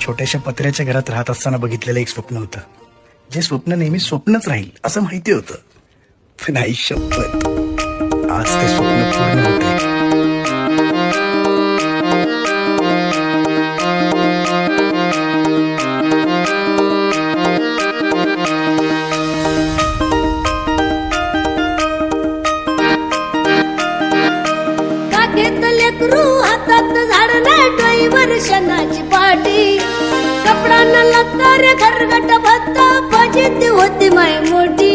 छोट्याशा पत्र्याच्या घरात राहत असताना बघितलेलं एक स्वप्न होतं, जे स्वप्न नेहमी स्वप्नच राहील असं माहिती होतं. पण आई शपथ, आज ते स्वप्न पूर्ण होते. हातात झाड नाही वर्षणाची पाठी, कपडा न लागता रे घरगट भत्ता, फजिती होती माय मोठी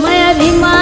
माया भीमा